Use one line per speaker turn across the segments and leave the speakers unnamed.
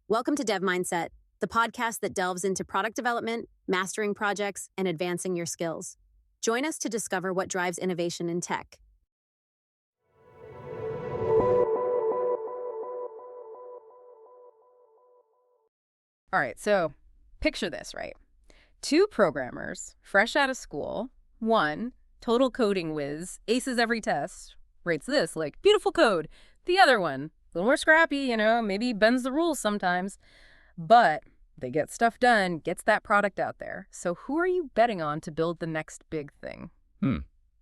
Welcome to Dev Mindset, the podcast that delves into product development, mastering projects, and advancing your skills. Join us to discover what drives innovation in tech.
All right, so picture this, right? Two programmers, fresh out of school, one, total coding whiz, aces every test, rates this like beautiful code. The other one, a little more scrappy, maybe bends the rules sometimes, but they get stuff done, gets that product out there. So who are you betting on to build the next big thing?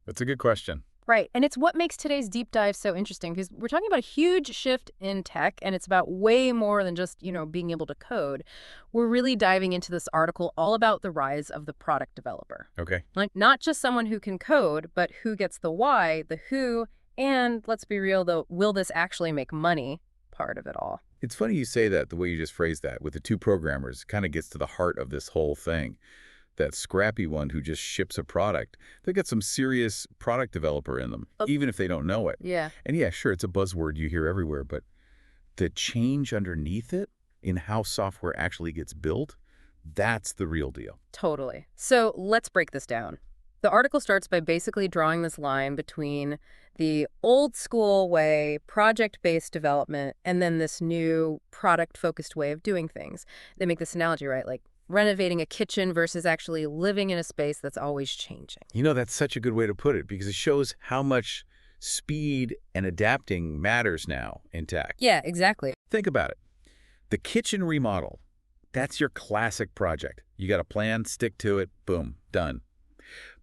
That's a good question.
Right. And it's what makes today's deep dive so interesting because we're talking about a huge shift in tech and it's about way more than just, being able to code. We're really diving into this article all about the rise of the product developer.
Okay.
Like not just someone who can code, but who gets the why, the who, and let's be real, the will this actually make money part of it all.
It's funny you say that, the way you just phrased that, with the two programmers, kind of gets to the heart of this whole thing. That scrappy one who just ships a product, they got some serious product developer in them, even if they don't know it.
Yeah.
And yeah, sure, it's a buzzword you hear everywhere, but the change underneath it in how software actually gets built, that's the real deal.
Totally. So let's break this down. The article starts by basically drawing this line between the old school way, project-based development, and then this new product-focused way of doing things. They make this analogy, right? Like renovating a kitchen versus actually living in a space that's always changing.
That's such a good way to put it because it shows how much speed and adapting matters now in tech.
Yeah, exactly.
Think about it. The kitchen remodel, that's your classic project. You got a plan, stick to it, boom, done.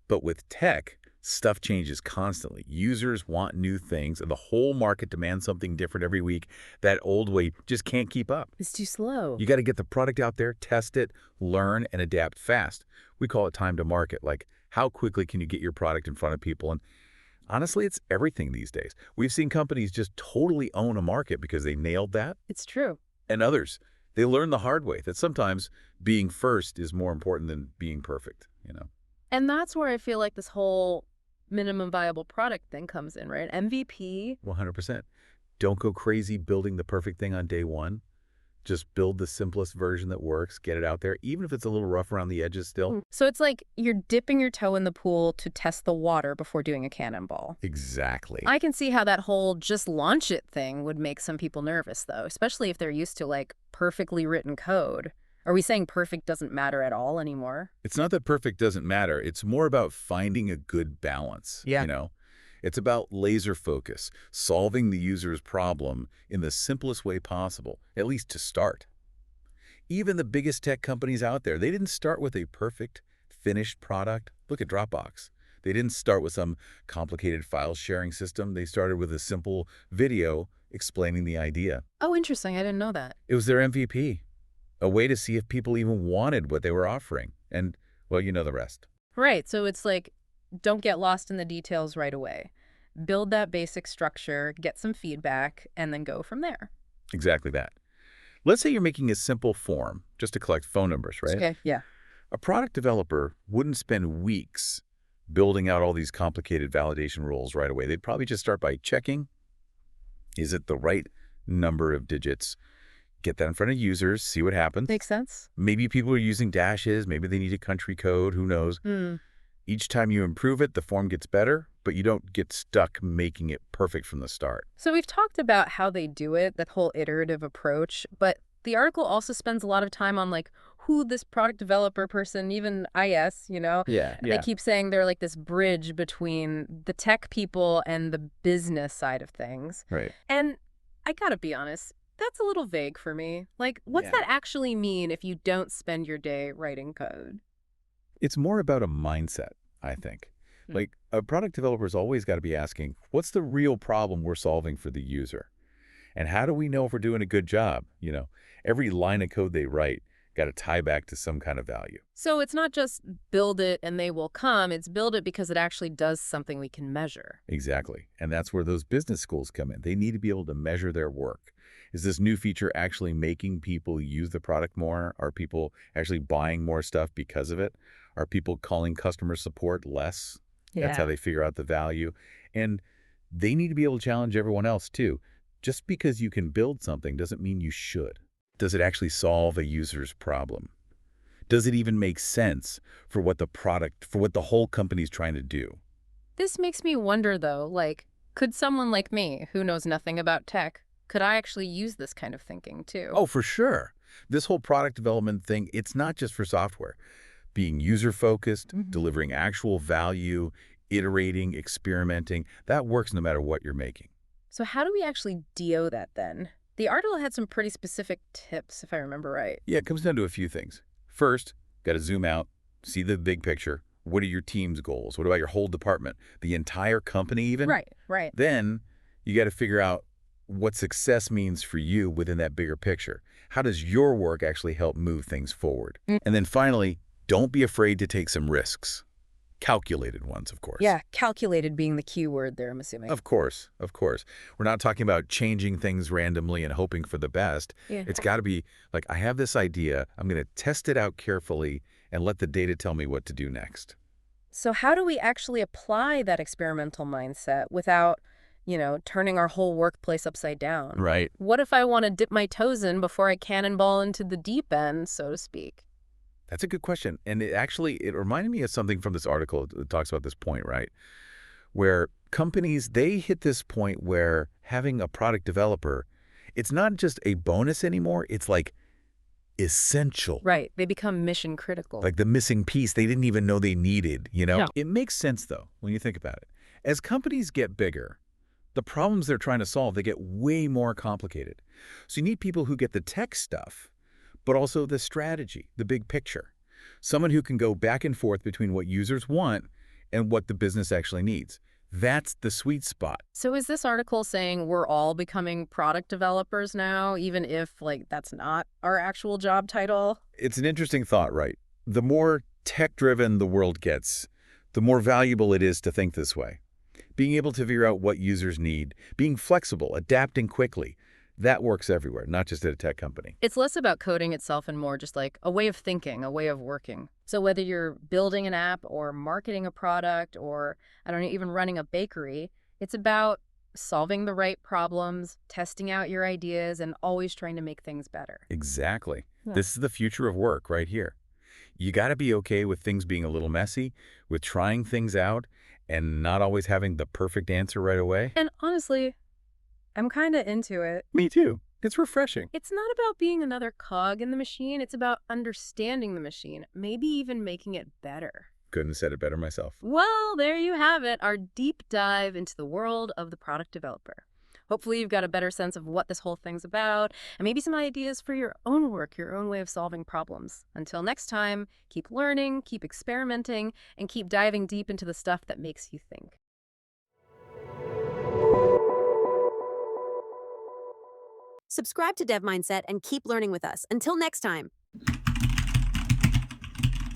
But with tech, stuff changes constantly. Users want new things, and the whole market demands something different every week. That old way just can't keep up.
It's too slow.
You got to get the product out there, test it, learn, and adapt fast. We call it time to market, like how quickly can you get your product in front of people? And honestly, it's everything these days. We've seen companies just totally own a market because they nailed that.
It's true.
And others, they learn the hard way that sometimes being first is more important than being perfect,
And that's where I feel like this whole minimum viable product thing comes in, right? MVP.
100%. Don't go crazy building the perfect thing on day one. Just build the simplest version that works, get it out there, even if it's a little rough around the edges still.
So it's like you're dipping your toe in the pool to test the water before doing a cannonball.
Exactly.
I can see how that whole just launch it thing would make some people nervous, though, especially if they're used to like perfectly written code. Are we saying perfect doesn't matter at all anymore?
It's not that perfect doesn't matter. It's more about finding a good balance.
Yeah.
It's about laser focus, solving the user's problem in the simplest way possible, at least to start. Even the biggest tech companies out there, they didn't start with a perfect, finished product. Look at Dropbox. They didn't start with some complicated file sharing system. They started with a simple video explaining the idea.
Oh, interesting. I didn't know that.
It was their MVP, a way to see if people even wanted what they were offering. And, well, you know the rest.
Right. So it's like, don't get lost in the details right away. Build that basic structure, get some feedback, and then go from there.
Exactly that. Let's say you're making a simple form just to collect phone numbers, right?
Okay, yeah.
A product developer wouldn't spend weeks building out all these complicated validation rules right away. They'd probably just start by checking, is it the right number of digits? Get that in front of users, see what happens.
Makes sense.
Maybe people are using dashes, maybe they need a country code, who knows? Each time you improve it, the form gets better, but you don't get stuck making it perfect from the start.
So we've talked about how they do it, that whole iterative approach, but the article also spends a lot of time on like who this product developer person, even IS,
Yeah.
They keep saying they're like this bridge between the tech people and the business side of things.
Right.
And I gotta be honest, that's a little vague for me. Like, what's that actually mean if you don't spend your day writing code?
It's more about a mindset, I think. Like, a product developer's always got to be asking, what's the real problem we're solving for the user? And how do we know if we're doing a good job? Every line of code they write got to tie back to some kind of value.
So it's not just build it and they will come. It's build it because it actually does something we can measure.
Exactly. And that's where those business schools come in. They need to be able to measure their work. Is this new feature actually making people use the product more? Are people actually buying more stuff because of it? Are people calling customer support less? That's how they figure out the value. And they need to be able to challenge everyone else too. Just because you can build something doesn't mean you should. Does it actually solve a user's problem? Does it even make sense for what the whole company's trying to do?
This makes me wonder, though, like, could someone like me, who knows nothing about tech, could I actually use this kind of thinking, too?
Oh, for sure. This whole product development thing, it's not just for software. Being user-focused, delivering actual value, iterating, experimenting, that works no matter what you're making.
So how do we actually DO that, then? The article had some pretty specific tips, if I remember right.
Yeah, it comes down to a few things. First, got to zoom out, see the big picture. What are your team's goals? What about your whole department? The entire company even?
Right.
Then you got to figure out what success means for you within that bigger picture. How does your work actually help move things forward? And then finally, don't be afraid to take some risks. Calculated ones, of course.
Yeah, calculated being the key word there, I'm assuming.
Of course. We're not talking about changing things randomly and hoping for the best.
Yeah.
It's got to be like, I have this idea, I'm going to test it out carefully and let the data tell me what to do next.
So how do we actually apply that experimental mindset without, turning our whole workplace upside down?
Right.
What if I want to dip my toes in before I cannonball into the deep end, so to speak?
That's a good question. And it reminded me of something from this article that talks about this point, right? Where companies, they hit this point where having a product developer, it's not just a bonus anymore, it's like essential.
Right. They become mission critical.
Like the missing piece they didn't even know they needed,
Yeah.
It makes sense, though, when you think about it. As companies get bigger, the problems they're trying to solve, they get way more complicated. So you need people who get the tech stuff, but also the strategy, the big picture. Someone who can go back and forth between what users want and what the business actually needs. That's the sweet spot.
So is this article saying we're all becoming product developers now, even if, that's not our actual job title?
It's an interesting thought, right? The more tech-driven the world gets, the more valuable it is to think this way. Being able to figure out what users need, being flexible, adapting quickly, that works everywhere, not just at a tech company.
It's less about coding itself and more just like a way of thinking, a way of working. So whether you're building an app or marketing a product or, I don't know, even running a bakery, it's about solving the right problems, testing out your ideas, and always trying to make things better.
Exactly.
Yeah.
This is the future of work right here. You got to be okay with things being a little messy, with trying things out, and not always having the perfect answer right away.
And honestly, I'm kind of into it.
Me too. It's refreshing.
It's not about being another cog in the machine. It's about understanding the machine, maybe even making it better.
Couldn't have said it better myself.
Well, there you have it, our deep dive into the world of the product developer. Hopefully you've got a better sense of what this whole thing's about, and maybe some ideas for your own work, your own way of solving problems. Until next time, keep learning, keep experimenting, and keep diving deep into the stuff that makes you think.
Subscribe to Dev Mindset and keep learning with us. Until next time.